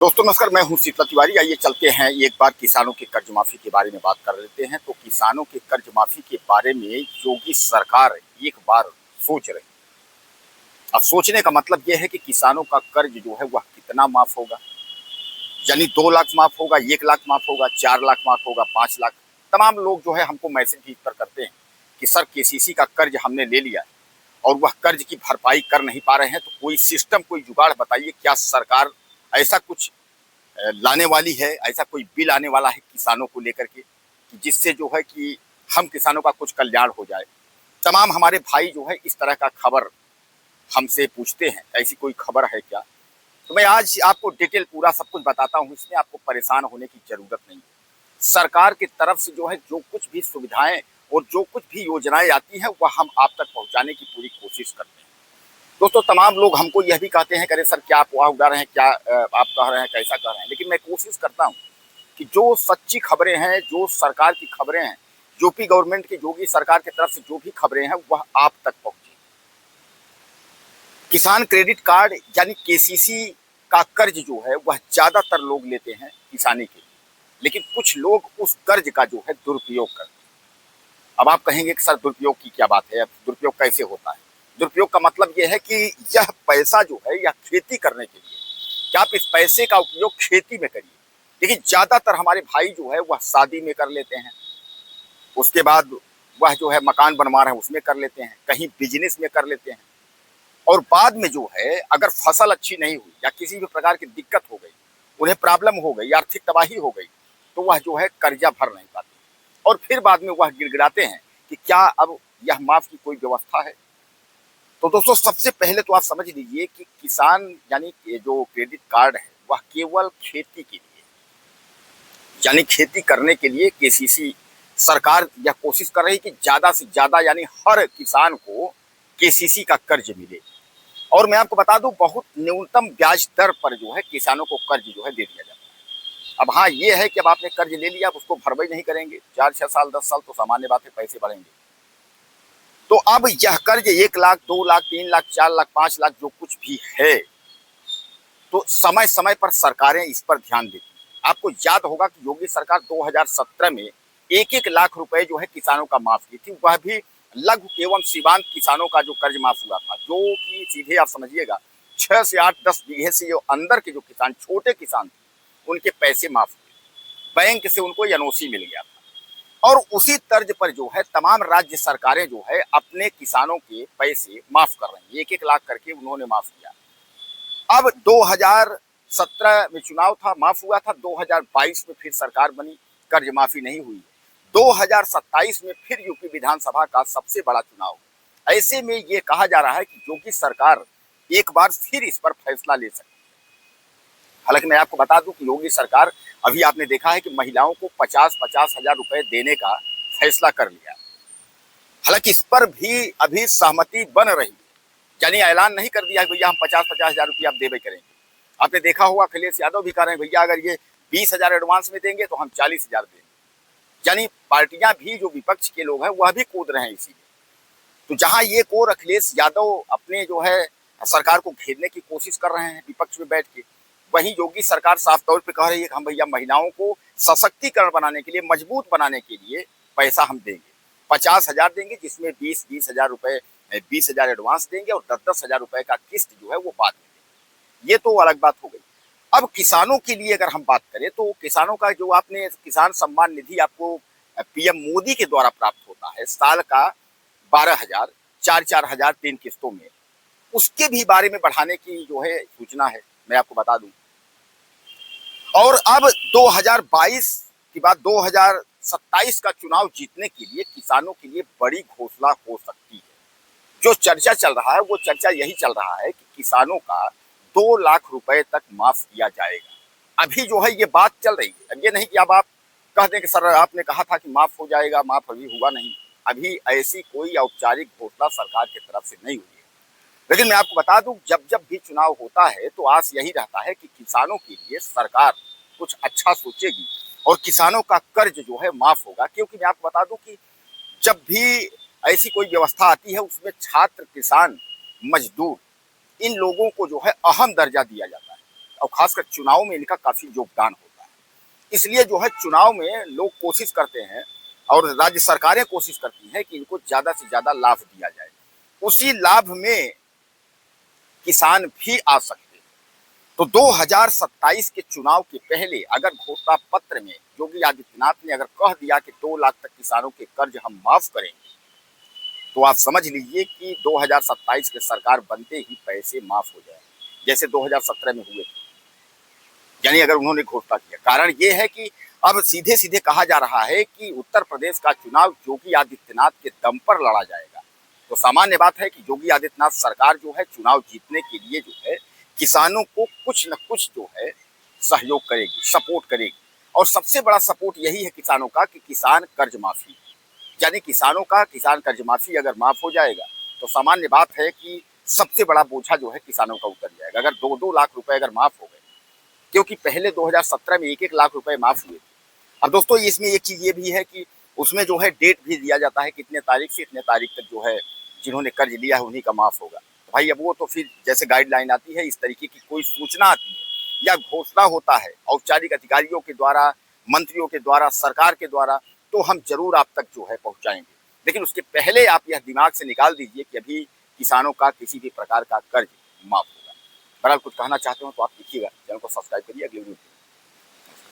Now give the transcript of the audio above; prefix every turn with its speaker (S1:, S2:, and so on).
S1: दोस्तों नमस्कार, मैं हूं शीतल तिवारी। आइए चलते हैं एक बार किसानों के कर्ज माफी के बारे में बात कर लेते हैं। तो किसानों के कर्ज माफी के बारे में योगी सरकार एक बार सोच रही। अब सोचने का मतलब यह है कि किसानों का कर्ज जो है वह कितना माफ होगा, यानी 2 लाख माफ होगा, 1 लाख माफ होगा, 4 लाख माफ होगा, 5 लाख। तमाम लोग जो है हमको मैसेज भी इस पर करते हैं कि सर केसीसी का कर्ज हमने ले लिया और वह कर्ज की भरपाई कर नहीं पा रहे हैं, तो कोई सिस्टम, कोई जुगाड़ बताइए। क्या सरकार ऐसा कुछ लाने वाली है, ऐसा कोई बिल आने वाला है किसानों को लेकर के कि जिससे जो है कि हम किसानों का कुछ कल्याण हो जाए। तमाम हमारे भाई जो है इस तरह का खबर हमसे पूछते हैं, ऐसी कोई खबर है क्या? तो मैं आज आपको डिटेल पूरा सब कुछ बताता हूँ, इसमें आपको परेशान होने की जरूरत नहीं है। सरकार की तरफ से जो है जो कुछ भी सुविधाएं और जो कुछ भी योजनाएं आती हैं वह हम आप तक पहुंचाने की पूरी कोशिश करते हैं। दोस्तों तमाम लोग हमको यह भी कहते हैं कि अरे सर क्या अफवाह उड़ा रहे हैं, क्या आप कह रहे हैं, कैसा कह रहे हैं, लेकिन मैं कोशिश करता हूं कि जो सच्ची खबरें हैं, जो सरकार की खबरें हैं, यूपी गवर्नमेंट की, योगी सरकार की तरफ से जो भी खबरें हैं वह आप तक पहुंचे। किसान क्रेडिट कार्ड यानी केसीसी का कर्ज जो है वह ज्यादातर लोग लेते हैं किसानी के लिए, लेकिन कुछ लोग उस कर्ज का जो है दुरुपयोग करते हैं। अब आप कहेंगे कि सर दुरुपयोग की क्या बात है, दुरुपयोग कैसे होता है? दुरुपयोग का मतलब यह है कि यह पैसा जो है यह खेती करने के लिए, क्या आप इस पैसे का उपयोग खेती में करिए। लेकिन ज्यादातर हमारे भाई जो है वह शादी में कर लेते हैं, उसके बाद वह जो है मकान बनवा रहे हैं उसमें कर लेते हैं, कहीं बिजनेस में कर लेते हैं, और बाद में जो है अगर फसल अच्छी नहीं हुई या किसी भी प्रकार की दिक्कत हो गई, उन्हें प्रॉब्लम हो गई, आर्थिक तबाही हो गई, तो वह जो है कर्जा भर नहीं पाते और फिर बाद में वह गिड़गिड़ाते हैं कि क्या अब यह माफ की कोई व्यवस्था है? तो दोस्तों सबसे पहले तो आप समझ लीजिए कि किसान यानी ये जो क्रेडिट कार्ड है वह केवल खेती के लिए, यानी खेती करने के लिए केसीसी सरकार यह कोशिश कर रही है कि ज्यादा से ज्यादा यानी हर किसान को केसीसी का कर्ज मिले। और मैं आपको बता दूं बहुत न्यूनतम ब्याज दर पर जो है किसानों को कर्ज जो है दे दिया जाता है। अब हाँ ये है कि अब आपने कर्ज ले लिया, अब उसको भरपाई नहीं करेंगे 4-6 साल 10 साल, तो सामान्य बात है पैसे बढ़ेंगे। तो अब यह कर्ज 1 लाख, 2 लाख, 3 लाख, 4 लाख, 5 लाख जो कुछ भी है, तो समय समय पर सरकारें इस पर ध्यान देती हैं। आपको याद होगा कि योगी सरकार 2017 में 1-1 लाख रुपए जो है किसानों का माफ की थी, वह भी लघु एवं सीमांत किसानों का जो कर्ज माफ हुआ था, जो कि सीधे आप समझिएगा 6 से 8-10 बीघे से जो अंदर के जो किसान, छोटे किसान थे, उनके पैसे माफ हुए, बैंक से उनको एनओसी मिल गया था। और उसी तर्ज पर जो है तमाम राज्य सरकारें जो है अपने किसानों के पैसे माफ कर रही हैं, 1-1 लाख करके उन्होंने माफ किया। अब 2017 में चुनाव था, माफ हुआ था, 2022 में फिर सरकार बनी, कर्ज माफी नहीं हुई। 2027 में फिर यूपी विधानसभा का सबसे बड़ा चुनाव, ऐसे में ये कहा जा रहा है कि योगी सरकार एक बार फिर इस पर फैसला ले सकती है। हालांकि मैं आपको बता दूं कि योगी सरकार, अभी आपने देखा है कि महिलाओं को 50-50 हजार रुपए देने का फैसला कर लिया। हालांकि इस पर भी अभी सहमति बन रही है, यानी ऐलान नहीं कर दिया भैया हम 50-50 हजार रुपया आप देवे करेंगे। आपने देखा होगा अखिलेश यादव भी कह रहे हैं भैया अगर ये 20 हजार एडवांस में देंगे तो हम 40 हजार देंगे। यानी पार्टियां भी, जो विपक्ष के लोग हैं वह भी कूद रहे हैं इसी में। तो जहां ये और अखिलेश यादव अपने जो है सरकार को घेरने की कोशिश कर रहे हैं विपक्ष में बैठ के, वहीं योगी सरकार साफ तौर पे कह रही है कि हम भैया महिलाओं को सशक्तिकरण बनाने के लिए, मजबूत बनाने के लिए पैसा हम देंगे, 50 हजार देंगे, जिसमें 20-20 हजार रुपए, 20 हजार एडवांस देंगे और 10-10 हजार रुपए का किस्त जो है वो बाद में देंगे। ये तो अलग बात हो गई। अब किसानों के लिए अगर हम बात करें तो किसानों का जो आपने किसान सम्मान निधि आपको पीएम मोदी के द्वारा प्राप्त होता है साल का 12 हजार, 4-4 हजार 3 किस्तों में, उसके भी बारे में बढ़ाने की जो है सूचना है, मैं आपको बता दूं। और अब 2022 के बाद 2027 का चुनाव जीतने के लिए किसानों के लिए बड़ी घोषणा हो सकती है। जो चर्चा चल रहा है वो चर्चा यही चल रहा है कि किसानों का 2 लाख रुपए तक माफ किया जाएगा। अभी जो है ये बात चल रही है, अब ये नहीं कि अब आप कह दें कि सर आपने कहा था कि माफ हो जाएगा, माफ अभी हुआ नहीं। अभी ऐसी कोई औपचारिक घोषणा सरकार की तरफ से नहीं हुई है। लेकिन मैं आपको बता दूं जब जब भी चुनाव होता है तो आस यही रहता है कि किसानों के लिए सरकार कुछ अच्छा सोचेगी और किसानों का कर्ज जो है माफ होगा। क्योंकि मैं आपको बता दूं कि जब भी ऐसी कोई व्यवस्था आती है उसमें छात्र, किसान, मजदूर, इन लोगों को जो है अहम दर्जा दिया जाता है। और खासकर चुनाव में इनका काफी योगदान होता है। इसलिए जो है चुनाव में लोग कोशिश करते हैं और राज्य सरकारें कोशिश करती हैं कि इनको ज्यादा से ज्यादा लाभ दिया जाए। उसी लाभ में किसान भी आ सकते हैं। तो 2027 के चुनाव के पहले अगर घोषणा पत्र में योगी आदित्यनाथ ने अगर कह दिया कि 2 लाख तक किसानों के कर्ज हम माफ करेंगे, तो आप समझ लीजिए कि 2027 के सरकार बनते ही पैसे माफ हो जाएंगे, जैसे 2017 में हुए थे। यानी अगर उन्होंने घोषणा किया, कारण ये है कि अब सीधे सीधे कहा जा रहा है कि उत्तर प्रदेश का चुनाव योगी आदित्यनाथ के दम पर लड़ा जाएगा। तो सामान्य बात है कि योगी आदित्यनाथ सरकार जो है चुनाव जीतने के लिए जो है किसानों को कुछ न कुछ जो है सहयोग करेगी, सपोर्ट करेगी। और सबसे बड़ा सपोर्ट यही है किसानों का कि किसान कर्ज माफी, यानी किसानों का किसान कर्ज माफी अगर माफ हो जाएगा तो सामान्य बात है कि सबसे बड़ा बोझा जो है किसानों का उतर जाएगा। अगर 2-2 लाख रुपए अगर माफ हो गए, क्योंकि पहले 2017 में 1-1 लाख रुपए माफ हुए थे। अब दोस्तों इसमें एक चीज ये भी है कि उसमें जो है डेट भी दिया जाता है, कितने तारीख से इतने तारीख तक जो है जिन्होंने कर्ज लिया है उन्हीं का माफ होगा। तो भाई अब वो तो फिर जैसे गाइडलाइन आती है, इस तरीके की कोई सूचना आती है या घोषणा होता है औपचारिक अधिकारियों के द्वारा, मंत्रियों के द्वारा, सरकार के द्वारा, तो हम जरूर आप तक जो है पहुंचाएंगे। लेकिन उसके पहले आप यह दिमाग से निकाल दीजिए कि अभी किसानों का किसी भी प्रकार का कर्ज माफ होगा। बहरहाल कुछ कहना चाहते हो तो आप लिखिएगा, चैनल को सब्सक्राइब करिए। अगले वीडियो